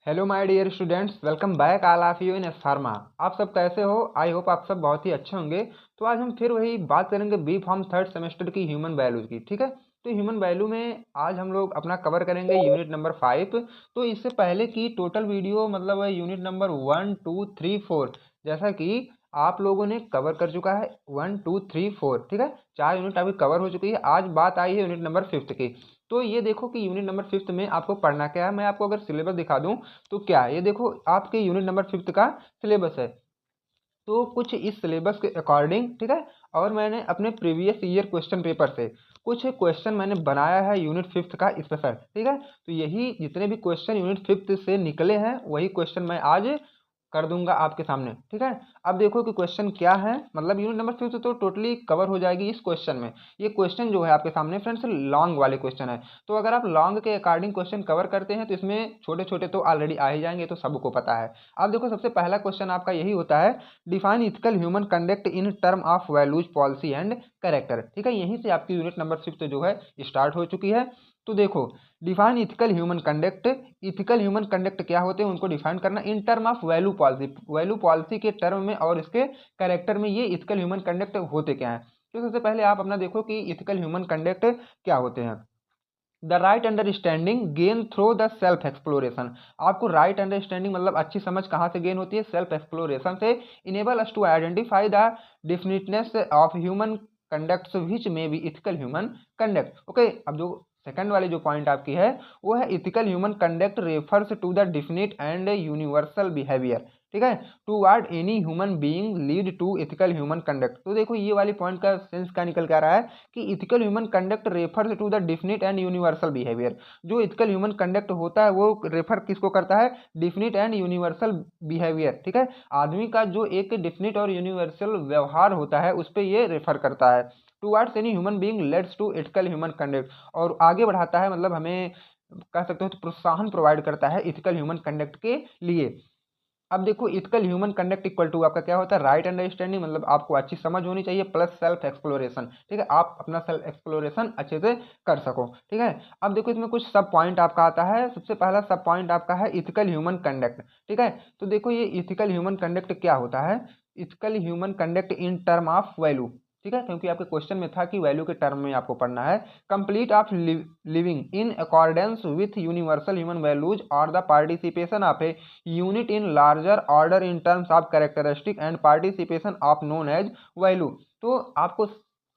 Hello my dear students, welcome back all of you in pharma. आप सब कैसे हो? आई होप आप सब बहुत ही अच्छे होंगे। तो आज हम फिर वही बात करेंगे बी फॉर्म थर्ड सेमेस्टर की ह्यूमन वैल्यूज की। ठीक है, तो ह्यूमन वैल्यू में आज हम लोग अपना कवर करेंगे यूनिट नंबर 5। तो इससे पहले की टोटल वीडियो मतलब यूनिट नंबर 1 2 3 4 जैसा कि आप लोगों ने कवर कर चुका है 1 2 3 4। ठीक है, 4 यूनिट अभी कवर हो चुकी है। आज बात आई है यूनिट नंबर 5 की। तो ये देखो कि यूनिट नंबर 5 में आपको पढ़ना क्या है। मैं आपको अगर सिलेबस दिखा दूं तो क्या है, ये देखो आपके यूनिट नंबर 5 का सिलेबस है। तो कुछ इस सिलेबस के अकॉर्डिंग, ठीक है, और मैंने अपने प्रीवियस ईयर क्वेश्चन पेपर से कुछ क्वेश्चन मैंने बनाया है यूनिट 5 का स्पेशल। ठीक है, तो यही जितने भी क्वेश्चन यूनिट 5 से निकले हैं वही क्वेश्चन मैं आज कर दूंगा आपके सामने। ठीक है, अब देखो कि क्वेश्चन क्या है। मतलब यूनिट नंबर 5 तो टोटली कवर हो जाएगी इस क्वेश्चन में। ये क्वेश्चन जो है आपके सामने फ्रेंड्स लॉन्ग वाले क्वेश्चन है। तो अगर आप लॉन्ग के अकॉर्डिंग क्वेश्चन कवर करते हैं तो इसमें छोटे छोटे तो ऑलरेडी आ ही जाएंगे, तो सबको पता है। अब देखो सबसे पहला क्वेश्चन आपका यही होता है, define ethical human conduct in term of values policy and character. ठीक है, यहीं से आपकी यूनिट नंबर 6 जो है स्टार्ट हो चुकी है। तो देखो, define ethical human conduct. Ethical human conduct क्या होते हैं उनको डिफाइन करना इन term of value policy, value policy के टर्म में और इसके कैरेक्टर में ये इथिकल ह्यूमन कंडक्ट होते क्या हैं। तो सबसे पहले आप अपना देखो कि इथिकल ह्यूमन कंडक्ट क्या होते हैं। The right understanding gain through the self exploration. आपको राइट अंडरस्टैंडिंग मतलब अच्छी समझ कहाँ से गेन होती है? सेल्फ एक्सप्लोरेशन से। Enable us to identify the definiteness of human conducts which may be ethical human conduct. Okay, अब जो सेकंड वाली जो पॉइंट आपकी है वो है ethical human conduct refers to the definite and universal behaviour. ठीक है, toward any human being lead to ethical human conduct. तो देखो ये वाली पॉइंट का सेंस क्या निकल के आ रहा है कि ethical human conduct refers to the definite and universal behaviour. जो इथिकल ह्यूमन कंडक्ट होता है वो रेफर किसको करता है? Definite and universal behaviour. ठीक है, आदमी का जो एक डिफिनिट और यूनिवर्सल व्यवहार होता है उस पर ये रेफर करता है। Towards any human being leads to ethical human conduct, और आगे बढ़ाता है, मतलब हमें कह सकते हो तो प्रोत्साहन प्रोवाइड करता है इथिकल ह्यूमन कंडक्ट के लिए। अब देखो ethical human conduct equal to आपका क्या होता है? राइट अंडरस्टैंडिंग, मतलब आपको अच्छी समझ होनी चाहिए, प्लस सेल्फ एक्सप्लोरेशन। ठीक है, आप अपना सेल्फ एक्सप्लोरेशन अच्छे से कर सको। ठीक है, अब देखो इसमें कुछ सब पॉइंट आपका आता है। सबसे पहला सब पॉइंट आपका है इथिकल ह्यूमन कंडक्ट। ठीक है, तो देखो ये इथिकल ह्यूमन कंडक्ट क्या होता है? Ethical human conduct in term of value. ठीक है, क्योंकि आपके क्वेश्चन में था कि वैल्यू के टर्म में आपको पढ़ना है। Complete of living in accordance with universal human values और the participation of a unit in larger order in terms of characteristic and participation of known as value. तो आपको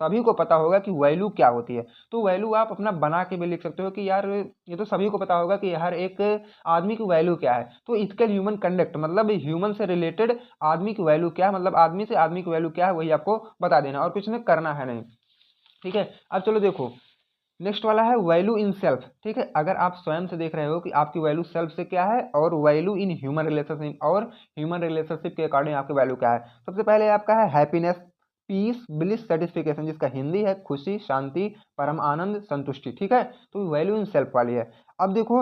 सभी को पता होगा कि वैल्यू क्या होती है। तो वैल्यू आप अपना बना के भी लिख सकते हो कि यार ये तो सभी को पता होगा कि हर एक आदमी की वैल्यू क्या है। तो इथिकल ह्यूमन कंडक्ट मतलब ह्यूमन से रिलेटेड आदमी की वैल्यू क्या है, मतलब आदमी से आदमी की वैल्यू क्या है वही आपको बता देना, और कुछ में करना है नहीं। ठीक है, अब चलो देखो नेक्स्ट वाला है वैल्यू इन सेल्फ। ठीक है, अगर आप स्वयं से देख रहे हो कि आपकी वैल्यू सेल्फ से क्या है, और वैल्यू इन ह्यूमन रिलेशनशिप, और ह्यूमन रिलेशनशिप के अकॉर्डिंग आपकी वैल्यू क्या है। सबसे पहले आपका है हैप्पीनेस, पीस, ब्लिस, सेटिस्फिकेशन, जिसका हिंदी है खुशी, शांति, परम आनंद, संतुष्टि। ठीक है, तो वैल्यू इन सेल्फ वाली है। अब देखो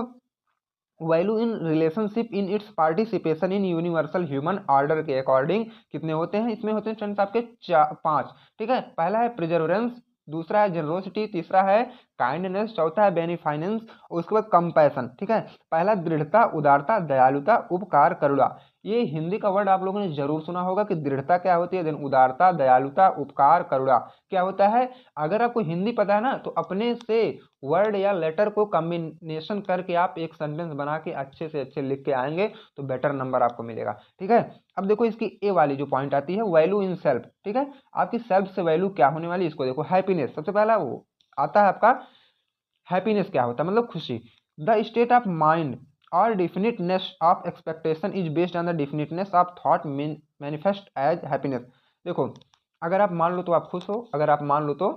value in relationship in its participation in universal human order के अकॉर्डिंग कितने होते हैं? इसमें होते हैं फ्रेंड्स आपके 5। ठीक है, पहला है प्रिजर्वेंस, दूसरा है जनरोसिटी, तीसरा है काइंडनेस, चौथा है बेनिफाइनेंस, और उसके बाद कंपैशन। ठीक है, पहला दृढ़ता, उदारता, दयालुता, उपकार, करुणा। ये हिंदी का वर्ड आप लोगों ने जरूर सुना होगा कि दृढ़ता क्या होती है, देन उदारता, दयालुता, उपकार, करुणा क्या होता है। अगर आपको हिंदी पता है ना तो अपने से वर्ड या लेटर को कॉम्बिनेशन करके आप एक सेंटेंस बना के अच्छे से अच्छे लिख के आएंगे तो बेटर नंबर आपको मिलेगा। ठीक है, अब देखो इसकी ए वाली जो पॉइंट आती है वैल्यू इन सेल्फ। ठीक है, आपकी सेल्फ से वैल्यू क्या होने वाली, इसको देखो हैप्पीनेस। सबसे पहला वो आता है आपका हैप्पीनेस क्या होता है, मतलब खुशी। द स्टेट ऑफ माइंड और definiteness of expectation is based on the definiteness of thought manifest as happiness. देखो अगर आप मान लो तो आप खुश हो, अगर आप मान लो तो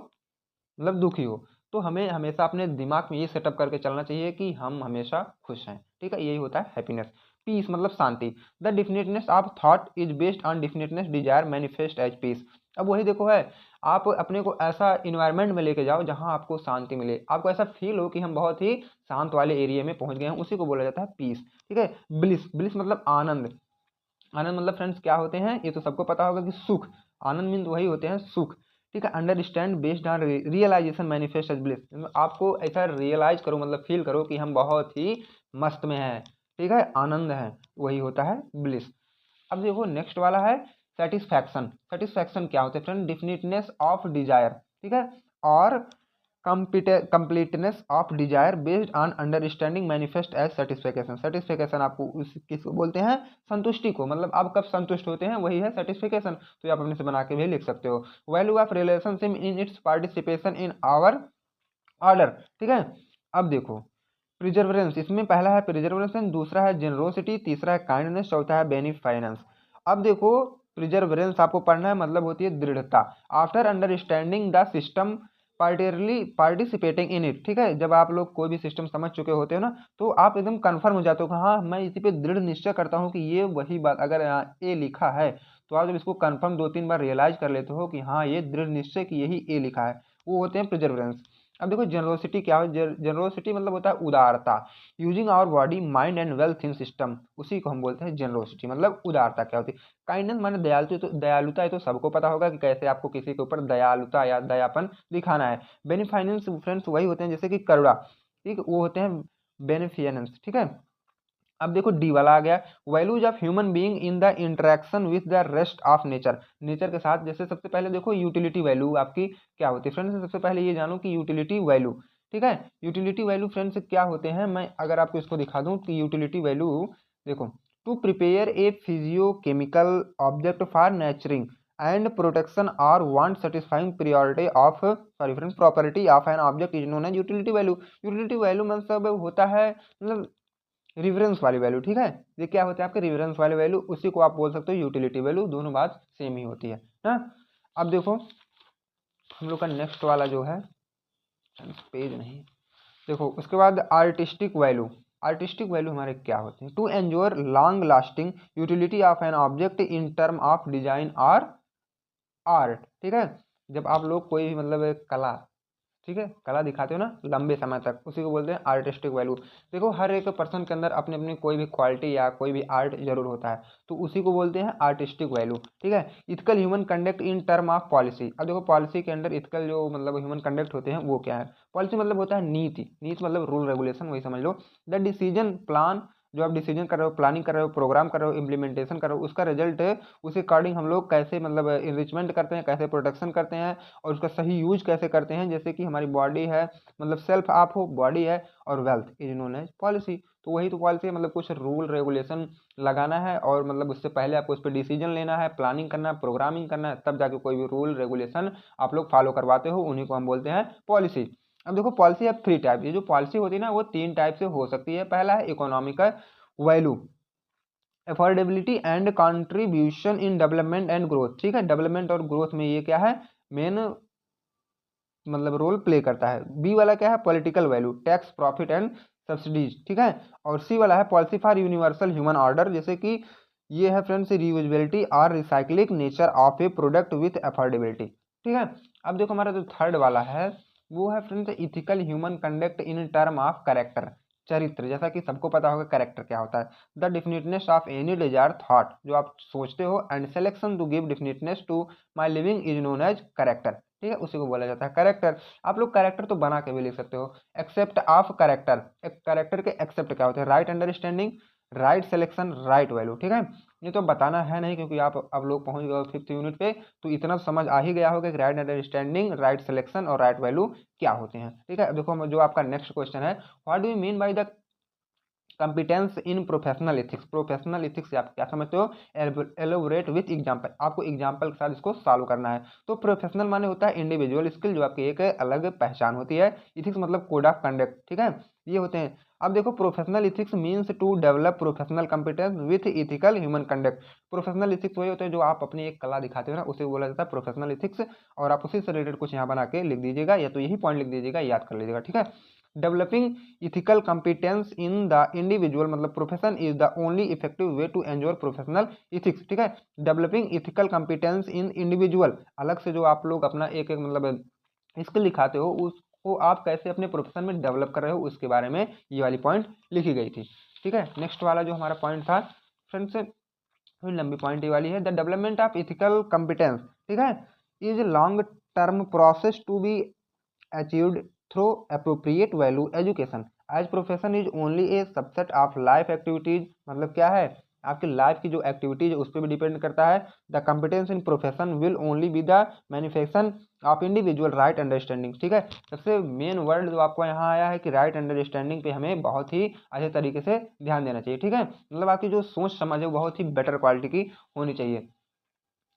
मतलब दुखी हो, तो हमें हमेशा अपने दिमाग में ये सेटअप करके चलना चाहिए कि हम हमेशा खुश हैं। ठीक है, यही होता है हैप्पीनेस। पीस मतलब शांति, the definiteness of thought is based on definiteness desire manifest as peace. अब वही देखो है, आप अपने को ऐसा इन्वायरमेंट में लेके जाओ जहां आपको शांति मिले, आपको ऐसा फील हो कि हम बहुत ही शांत वाले एरिया में पहुंच गए हैं, उसी को बोला जाता है पीस। ठीक है, ब्लिस, ब्लिस मतलब आनंद। आनंद मतलब फ्रेंड्स क्या होते हैं, ये तो सबको पता होगा कि सुख। आनंद मीन वही होते हैं सुख। ठीक है, understand based on realisation manifest as bliss, आपको ऐसा रियलाइज करो मतलब फील करो कि हम बहुत ही मस्त में हैं, ठीक है, आनंद है, वही होता है ब्लिस। अब देखो नेक्स्ट वाला है सेटिस्फैक्शन। सेटिस्फैक्शन क्या होता है फ्रेंड? डिफिनिटनेस ऑफ डिजायर, ठीक है, और completeness of desire based on understanding manifest as satisfaction. Satisfaction आपको उस किसको बोलते हैं? संतुष्टि को, मतलब आप कब संतुष्ट होते हैं वही है सेटिस्फेक्शन। तो ये आप अपने से बना के भी लिख सकते हो। Value of relationship in its participation in our order, ठीक है। अब देखो प्रिजर्वेंस, इसमें पहला है प्रिजर्वेशन, दूसरा है जेनरोसिटी, तीसरा है काइंडनेस, चौथा है बेनिफाइनेंस। अब देखो प्रिजर्वेंस आपको पढ़ना है, मतलब होती है दृढ़ता। After understanding the system particularly participating in it, ठीक है, जब आप लोग कोई भी सिस्टम समझ चुके होते हो ना, तो आप एकदम कंफर्म हो जाते हो कि हाँ मैं इसी पे दृढ़ निश्चय करता हूँ कि ये वही बात, अगर यहाँ ए लिखा है तो आप जब इसको कंफर्म 2-3 बार रियलाइज कर लेते हो कि हाँ ये दृढ़ निश्चय कि यही ए लिखा है, वो होते हैं प्रिजर्वेंस। अब देखो जनरोसिटी क्या है? जनरोसिटी मतलब होता है उदारता। Using our body mind and wealth in system, उसी को हम बोलते हैं जनरोसिटी, मतलब उदारता क्या होती है? काइंडनेस माने दयालुता, तो दयालुता है तो सबको पता होगा कि कैसे आपको किसी के ऊपर दयालुता या दयापन दिखाना है। बेनिफाइनेंस फ्रेंड्स वही होते हैं जैसे कि करुणा, ठीक, वो होते हैं बेनिफियनेंस, ठीक है। अब देखो डी वाला आ गया, values of human being in the interaction with the rest of nature. Nature के साथ, जैसे सबसे पहले देखो यूटिलिटी वैल्यू आपकी क्या होती है फ्रेंड्स? सबसे पहले ये जानो कि यूटिलिटी वैल्यू, ठीक है, यूटिलिटी वैल्यू फ्रेंड्स क्या होते हैं? मैं अगर आपको इसको दिखा दूं कि यूटिलिटी वैल्यू देखो, to prepare a physiochemical object for nurturing and protection और want satisfying priority of sorry friends property of an object is known as utility value. Utility value मतलब होता है मतलब रिफरेंस वाली वैल्यू, ठीक है, ये क्या होता है आपके रिफरेंस वाली वैल्यू, उसी को आप बोल सकते हो यूटिलिटी वैल्यू, दोनों बात सेम ही होती है ना। अब देखो हम लोग का नेक्स्ट वाला जो है, पेज नहीं, देखो उसके बाद आर्टिस्टिक वैल्यू। आर्टिस्टिक वैल्यू हमारे क्या होते हैं? To ensure long lasting utility of an object in term of design और आर्ट, ठीक है, जब आप लोग कोई भी मतलब एक कला, ठीक है, कला दिखाते हो ना लंबे समय तक, उसी को बोलते हैं आर्टिस्टिक वैल्यू। देखो हर एक पर्सन के अंदर अपनी अपनी कोई भी क्वालिटी या कोई भी आर्ट जरूर होता है, तो उसी को बोलते हैं आर्टिस्टिक वैल्यू, ठीक है। Ethical human conduct in term of policy. अब देखो पॉलिसी के अंदर इथिकल जो मतलब ह्यूमन कंडक्ट होते हैं वो क्या है? पॉलिसी मतलब होता है नीति, नीति मतलब रूल रेगुलेशन, वही समझ लो। द डिसीजन प्लान, जो आप डिसीजन कर रहे हो, प्लानिंग कर रहे हो, प्रोग्राम कर रहे हो, इम्प्लीमेंटेशन कर रहे हो, उसका रिजल्ट उसी अकॉर्डिंग हम लोग कैसे मतलब इन्रिचमेंट करते हैं, कैसे प्रोटेक्शन करते हैं, और उसका सही यूज कैसे करते हैं। जैसे कि हमारी बॉडी है, मतलब सेल्फ आप हो, बॉडी है, और wealth is known as policy. तो वही तो पॉलिसी है, मतलब कुछ रूल रेगुलेशन लगाना है, और मतलब उससे पहले आपको उस पर डिसीजन लेना है, प्लानिंग करना है, प्रोग्रामिंग करना है, तब जाके कोई भी रूल रेगुलेशन आप लोग फॉलो करवाते हो, उन्हीं को हम बोलते हैं पॉलिसी। अब देखो पॉलिसी अब 3 टाइप, ये जो पॉलिसी होती है ना वो 3 टाइप से हो सकती है। पहला है economical value, affordability and contribution in development and growth, ठीक है, डेवलपमेंट और ग्रोथ में ये क्या है? मेन मतलब रोल प्ले करता है। बी वाला क्या है? Political value, tax, profit and subsidies, ठीक है। और सी वाला है policy for universal human order, जैसे कि ये है फ्रेंड्स रियूजेबिलिटी और recycling nature of A product with affordability, ठीक है। अब देखो हमारा जो थर्ड वाला है वो है friends ethical human conduct in term of character, चरित्र। जैसा कि सबको पता होगा कैरेक्टर क्या होता है? The definiteness of any desire thought, जो आप सोचते हो, and selection to give definiteness to my living is known as character, ठीक है, उसी को बोला जाता है कैरेक्टर। आप लोग कैरेक्टर तो बना के भी लिख सकते हो। एक्सेप्ट ऑफ कैरेक्टर, एक कैरेक्टर के एक्सेप्ट क्या होते हैं? Right understanding, right selection, right value, ठीक है। ये तो बताना है नहीं क्योंकि आप अब लोग पहुंच गए 5th यूनिट पे, तो इतना समझ आ ही गया होगा कि राइट अंडरस्टैंडिंग, राइट सिलेक्शन और राइट वैल्यू क्या होते हैं, ठीक है। अब देखो जो आपका नेक्स्ट क्वेश्चन है, what do you mean by the competence in professional ethics. Professional ethics से आप क्या समझते हो? एलोबरेट विथ एग्जांपल, आपको एग्जांपल के साथ इसको सॉल्व करना है। तो प्रोफेशनल माने होता है इंडिविजुअल स्किल, जो आपकी एक अलग पहचान होती है। इथिक्स मतलब कोड ऑफ कंडक्ट, ठीक है, ये होते हैं। अब देखो professional ethics means to develop professional competence with ethical human conduct. Professional ethics वही होते हैं जो आप अपनी एक कला दिखाते हो ना, उसे बोला जाता है प्रोफेशनल इथिक्स। और आप उसी से रिलेटेड कुछ यहाँ बना के लिख दीजिएगा, या तो यही पॉइंट लिख दीजिएगा, याद कर लीजिएगा, ठीक है। Developing ethical competence in the individual मतलब profession is the only effective way to ensure professional ethics, ठीक है। Developing ethical competence in individual, अलग से जो आप लोग अपना एक एक मतलब स्किल दिखाते हो, उसको आप कैसे अपने प्रोफेशन में डेवलप कर रहे हो, उसके बारे में ये वाली पॉइंट लिखी गई थी, ठीक है। नेक्स्ट वाला जो हमारा पॉइंट था फ्रेंड्स, थोड़ी लंबी पॉइंट ये वाली है, the development of ethical competence, ठीक है, is long term process to be achieved through appropriate value education. As profession is only a subset of life activities, मतलब क्या है, आपकी लाइफ की जो एक्टिविटीज है उस पर भी डिपेंड करता है। The competence in profession will only be the manifestation of individual right understanding. ठीक है, सबसे मेन वर्ड जो आपको यहाँ आया है कि राइट अंडरस्टैंडिंग पे हमें बहुत ही अच्छे तरीके से ध्यान देना चाहिए। ठीक है, मतलब आपकी जो सोच समझ है वो बहुत ही बेटर क्वालिटी की होनी चाहिए।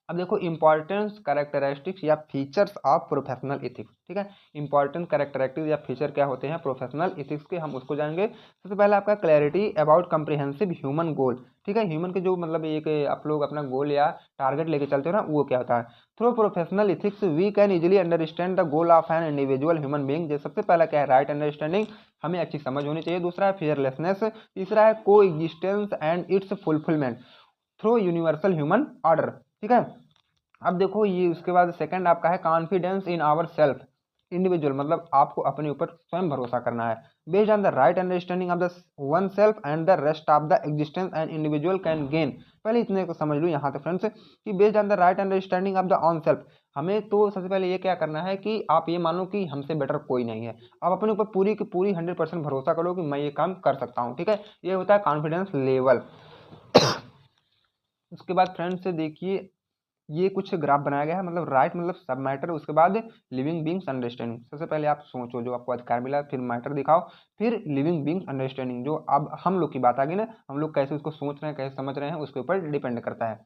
अब देखो इंपॉर्टेंस कैरेक्टरिस्टिक्स या फीचर्स ऑफ प्रोफेशनल एथिक्स। ठीक है, इंपॉर्टेंट कैरेक्टरिस्टिक्स या फीचर क्या होते हैं प्रोफेशनल एथिक्स के, हम उसको जानेंगे। सबसे पहले आपका क्लैरिटी अबाउट कम्प्रिहेंसिव ह्यूमन गोल। ठीक है, ह्यूमन के जो मतलब एक आप लोग अपना गोल या टारगेट लेके चलते हो ना, वो क्या होता है। Through professional ethics we can easily understand the goal of an individual human being. जैसे सबसे पहला क्या है, राइट अंडरस्टैंडिंग, हमें अच्छी समझ होनी चाहिए। दूसरा है फियरलेसनेस। तीसरा है को existence and it's fulfilment through universal human order. ठीक है, अब देखो ये उसके बाद सेकंड आपका है confidence in our self individual, मतलब आपको अपने ऊपर स्वयं भरोसा करना है। Based on the right understanding of the one self and the rest of the existence and individual can gain. पहले इतने को समझ लो यहाँ तक फ्रेंड्स कि based on the right understanding of the own self, हमें तो सबसे पहले ये क्या करना है कि आप ये मानो कि हमसे बेटर कोई नहीं है। आप अपने ऊपर पूरी की पूरी 100% भरोसा करो कि मैं ये काम कर सकता हूँ। ठीक है, ये होता है कॉन्फिडेंस लेवल। उसके बाद फ्रेंड्स देखिए ये कुछ ग्राफ बनाया गया है, मतलब राइट मतलब सब मैटर, उसके बाद लिविंग बींग्स अंडरस्टैंडिंग। सबसे पहले आप सोचो जो आपको अधिकार मिला, फिर मैटर दिखाओ, फिर लिविंग बींग्स अंडरस्टैंडिंग। जो अब हम लोग की बात आ गई ना, हम लोग कैसे उसको सोच रहे हैं कैसे समझ रहे हैं उसके ऊपर डिपेंड करता है।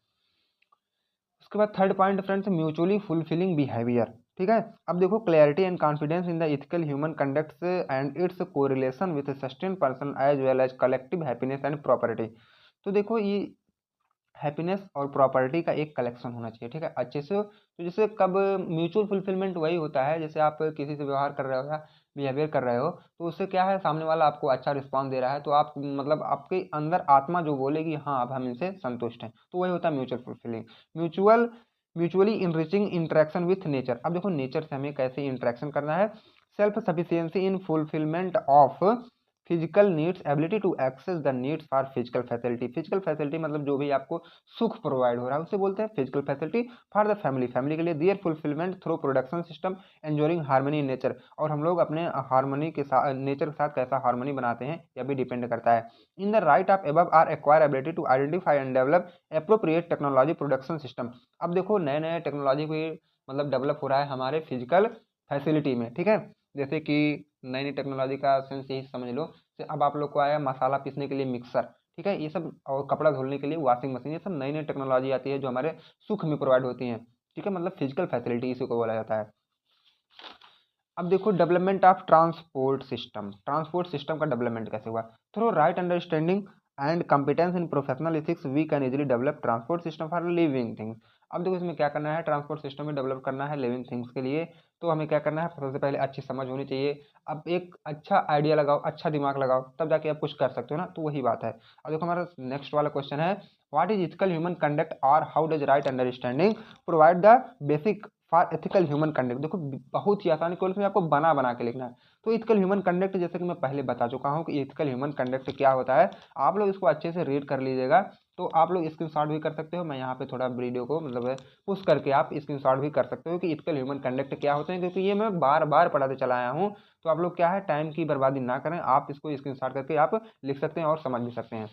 उसके बाद third point friends mutually fulfilling behaviour. ठीक है, अब देखो clarity and confidence in the ethical human conducts and its correlation with sustain person as well as collective happiness and property. तो देखो ये हैप्पीनेस और प्रॉपर्टी का एक कलेक्शन होना चाहिए। ठीक है, अच्छे से। तो जैसे कब म्यूचुअल फुलफिलमेंट वही होता है जैसे आप किसी से व्यवहार कर रहे हो या बिहेवियर कर रहे हो, तो उससे क्या है सामने वाला आपको अच्छा रिस्पांस दे रहा है, तो आप मतलब आपके अंदर आत्मा जो बोलेगी हाँ अब हम इनसे संतुष्ट हैं, तो वही होता है mutual fulfilling. Mutually enriching interaction with nature. अब देखो नेचर से हमें कैसे इंटरेक्शन करना है। Self sufficiency in fulfilment of physical needs, ability to access the needs for physical facility. Physical facility मतलब जो भी आपको सुख प्रोवाइड हो रहा है उसे बोलते हैं physical facility. For the family, family के लिए their fulfilment through production system enjoying harmony in nature. और हम लोग अपने हार्मनी के साथ नेचर के साथ कैसा हार्मनी बनाते हैं यह भी डिपेंड करता है। In the right of above are acquire ability to identify and develop appropriate technology production system. अब देखो नए नए टेक्नोलॉजी को मतलब डेवलप हो रहा है हमारे फिजिकल फैसिलिटी में। ठीक है, जैसे कि नई नई टेक्नोलॉजी का सेंस यही समझ लो। अब आप लोग को आया मसाला पीसने के लिए मिक्सर। ठीक है, ये सब, और कपड़ा धुलने के लिए वॉशिंग मशीन, ये सब नई नई टेक्नोलॉजी आती है जो हमारे सुख में प्रोवाइड होती हैं। ठीक है, मतलब फिजिकल फैसिलिटी इसी को बोला जाता है। अब देखो development of transport system. Transport system का डेवलपमेंट कैसे हुआ। Through right understanding and competence in professional ethics we can easily develop transport system for living things. अब देखो इसमें क्या करना है, ट्रांसपोर्ट सिस्टम में डेवलप करना है लिविंग थिंग्स के लिए। तो हमें क्या करना है, सबसे पहले अच्छी समझ होनी चाहिए। अब एक अच्छा आइडिया लगाओ, अच्छा दिमाग लगाओ, तब जाके आप कुछ कर सकते हो ना, तो वही बात है। अब देखो हमारा नेक्स्ट वाला क्वेश्चन है what is ethical human conduct और how does right understanding provide the basic for ethical human conduct. देखो बहुत ही आसान क्वेश्चन में आपको बना बना के लिखना है। तो इथिकल ह्यूमन कंडक्ट जैसे कि मैं पहले बता चुका हूँ कि इथिकल ह्यूमन कंडक्ट क्या होता है, आप लोग इसको अच्छे से रीड कर लीजिएगा। तो आप लोग स्क्रीनशॉट भी कर सकते हो, मैं यहाँ पे थोड़ा वीडियो को मतलब पुश करके आप स्क्रीनशॉट भी कर सकते हो कि इथिकल ह्यूमन कंडक्ट क्या होते हैं, क्योंकि ये मैं बार बार पढ़ाते चला आया हूँ। तो आप लोग क्या है टाइम की बर्बादी ना करें, आप इसको स्क्रीनशॉट करके आप लिख सकते हैं और समझ भी सकते हैं।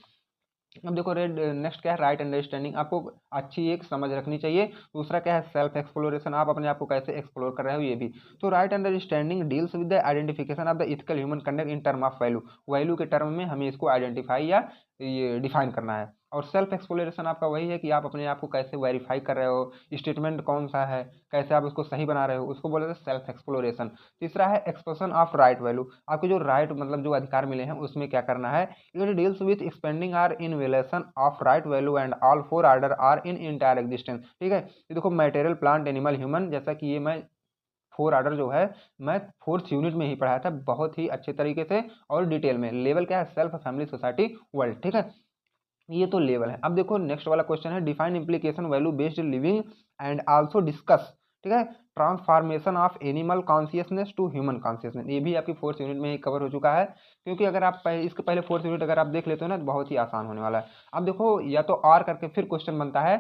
अब देखो रेड नेक्स्ट क्या है राइट अंडरस्टैंडिंग, आपको अच्छी एक समझ रखनी चाहिए। दूसरा क्या है सेल्फ एक्सप्लोरेशन, आप अपने आप को कैसे एक्सप्लोर कर रहे हो ये भी। तो right understanding deals with the identification of the ethical human conduct in term of value. Value के टर्म में हमें इसको आइडेंटिफाई या ये डिफाइन करना है। और सेल्फ एक्सप्लोरेशन आपका वही है कि आप अपने आप को कैसे वेरीफाई कर रहे हो, स्टेटमेंट कौन सा है, कैसे आप उसको सही बना रहे हो, उसको बोले थे सेल्फ एक्सप्लोरेशन। तीसरा है एक्सप्रेशन ऑफ राइट वैल्यू, आपके जो राइट मतलब जो अधिकार मिले हैं उसमें क्या करना है। It deals with expanding our invalidation of right value and all four order are in entire existence। ठीक है, ये देखो मटेरियल प्लांट एनिमल ह्यूमन, जैसा कि ये मैं फोर ऑर्डर जो है मैं फोर्थ यूनिट में ही पढ़ाया था बहुत ही अच्छे तरीके से और डिटेल में। लेवल क्या है सेल्फ फैमिली सोसाइटी वर्ल्ड। ठीक है, ये तो लेवल है। अब देखो नेक्स्ट वाला क्वेश्चन है define implication value based living and also discuss. ठीक है, transformation of animal consciousness to human consciousness, ये भी आपकी फोर्थ यूनिट में ही कवर हो चुका है। क्योंकि अगर आप इसके पहले फोर्थ यूनिट अगर आप देख लेते हो ना तो बहुत ही आसान होने वाला है। अब देखो या तो आर करके फिर क्वेश्चन बनता है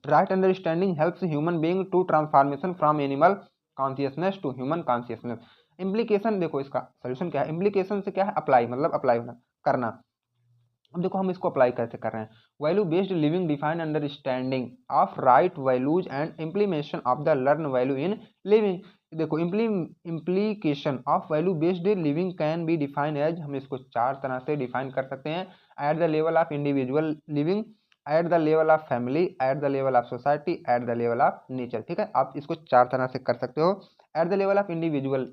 right understanding helps human being to transformation from animal consciousness to human consciousness. Implication देखो इसका सोल्यूशन क्या है, इम्प्लीकेशन से क्या है, अप्लाई मतलब अप्लाई होना करना। अब देखो हम इसको अप्लाई कैसे कर रहे हैं। Value based living define understanding of right values and implementation of the learn value in living. देखो implication of value based living can be define as, हम इसको 4 तरह से डिफाइन कर सकते हैं। At the level of individual living, at the level of family, at the level of society, at the level of nature. ठीक है, आप इसको 4 तरह से कर सकते हो। At the level of individual,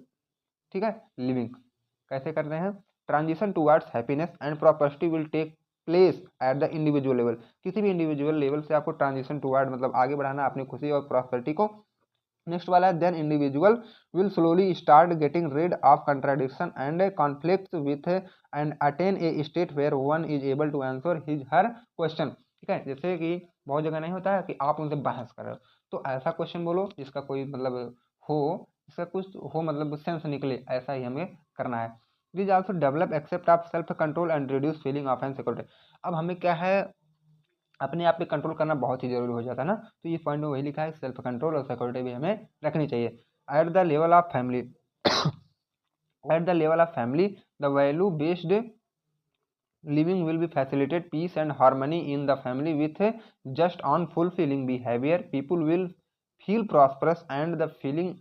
ठीक है, लिविंग कैसे करते हैं, transition towards happiness and prosperity will take place at the individual level. किसी भी इंडिविजुअल लेवल से आपको ट्रांजिशन टुवर्ड मतलब आगे बढ़ाना अपनी खुशी और प्रॉस्पेरिटी को। नेक्स्ट वाला है then individual will slowly start getting rid of contradiction and conflicts with and attain a state where one is able to answer his her question. ठीक है, जैसे कि बहुत जगह नहीं होता है कि आप उनसे बहस कर रहे हो, तो ऐसा क्वेश्चन बोलो जिसका कोई मतलब हो, इसका कुछ हो मतलब सेंस निकले, ऐसा ही हमें करना है। This also develop except of self control and reduce feeling of insecurity. अब हमें क्या है, अपने आप पे कंट्रोल करना बहुत ही जरूरी हो जाता है ना, तो ये पॉइंट में वही लिखा है, सेल्फ कंट्रोल और सिक्योरिटी भी हमें रखनी चाहिए। Eight the level of family, at the level of family the value based living will be facilitate peace and harmony in the family with just on fulfilling behavior. People will feel prosperous and the feeling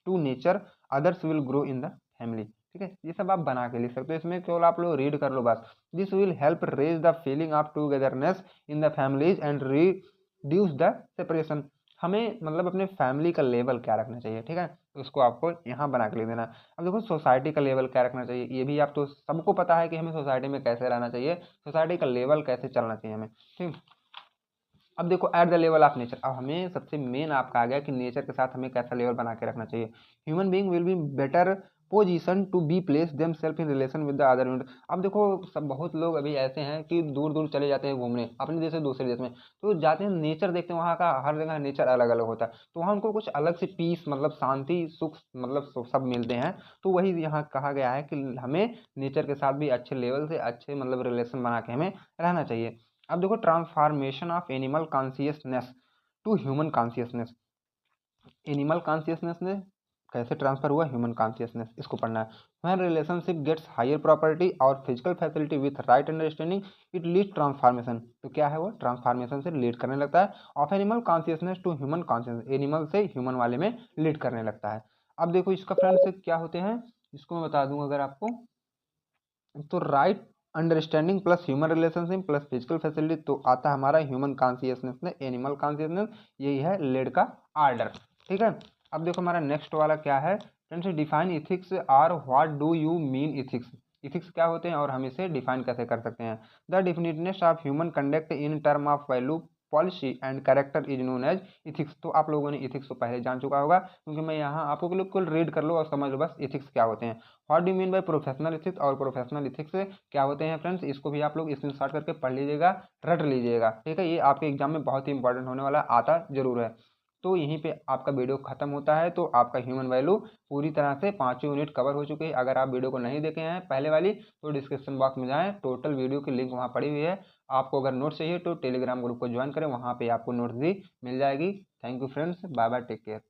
to nature others will grow in the family। ठीक है, ये सब आप बना के लिख सकते हो, इसमें केवल आप लोग रीड कर लो बस। This will help raise the feeling of togetherness in the families and reduce the separation. हमें मतलब अपने फैमिली का लेवल क्या रखना चाहिए, ठीक है, तो उसको आपको यहाँ बना के लिख देना। अब देखो सोसाइटी का लेवल क्या रखना चाहिए, ये भी आप तो सबको पता है कि हमें सोसाइटी में कैसे रहना चाहिए, सोसाइटी का लेवल कैसे चलना चाहिए हमें। ठीक, अब देखो eight the level of nature, अब हमें सबसे मेन आपका आ गया कि नेचर के साथ हमें कैसा लेवल बना के रखना चाहिए। Human being will be better position to be place themselves in relation with the other unit. अब देखो सब बहुत लोग अभी ऐसे हैं कि दूर दूर चले जाते हैं घूमने अपने देश से दूसरे देश में, तो जाते हैं नेचर देखते हैं, वहाँ का हर जगह नेचर अलग अलग होता है, तो वहाँ उनको कुछ अलग से पीस मतलब शांति सुख मतलब सब मिलते हैं। तो वही यहाँ कहा गया है कि हमें नेचर के साथ भी अच्छे लेवल से अच्छे मतलब रिलेशन बना के हमें रहना चाहिए। अब देखो transformation of animal consciousness to human consciousness, animal consciousness ने कैसे ट्रांसफर हुआ ह्यूमन कॉन्शियसनेस, इसको पढ़ना है। When relationship gets higher property और physical facility with right understanding it lead transformation, तो क्या है वो ट्रांसफॉर्मेशन से लीड करने लगता है। Of animal consciousness to human consciousness, animal से ह्यूमन वाले में लीड करने लगता है। अब देखो इसका फ्रेंड्स क्या होते हैं, इसको मैं बता दूं अगर आपको, तो right understanding plus human relationship plus physical facility, तो आता है हमारा ह्यूमन कॉन्शियसनेस में एनिमल कॉन्शियसनेस, यही है लेड का आर्डर। ठीक है, अब देखो हमारा नेक्स्ट वाला क्या है फ्रेंड्स, डिफाइन इथिक्स और what do you mean ethics. Ethics क्या होते हैं और हम इसे डिफाइन कैसे कर सकते हैं। The definiteness of human conduct in term of value policy and character is known as ethics. तो आप लोगों ने इथिक्स को पहले जान चुका होगा, क्योंकि मैं यहाँ आपको बिल्कुल रीड कर लो और समझ लो बस इथिक्स क्या होते हैं। What do mean by professional ethics, और प्रोफेशनल इथिक्स क्या होते हैं फ्रेंड्स, इसको भी आप लोग स्क्रीनशॉट करके पढ़ लीजिएगा, रट लीजिएगा। ठीक है, ये आपके एग्जाम में बहुत ही इंपॉर्टेंट होने वाला, आता जरूर है। तो यहीं पे आपका वीडियो खत्म होता है, तो आपका ह्यूमन वैल्यू पूरी तरह से 5 यूनिट कवर हो चुकी है। अगर आप वीडियो को नहीं देखे हैं पहले वाली, तो डिस्क्रिप्शन बॉक्स में जाएं, टोटल वीडियो की लिंक वहाँ पड़ी हुई है। आपको अगर नोट्स चाहिए तो टेलीग्राम ग्रुप को ज्वाइन करें, वहाँ पे आपको नोट्स भी मिल जाएगी। Thank you friends, bye bye, take care.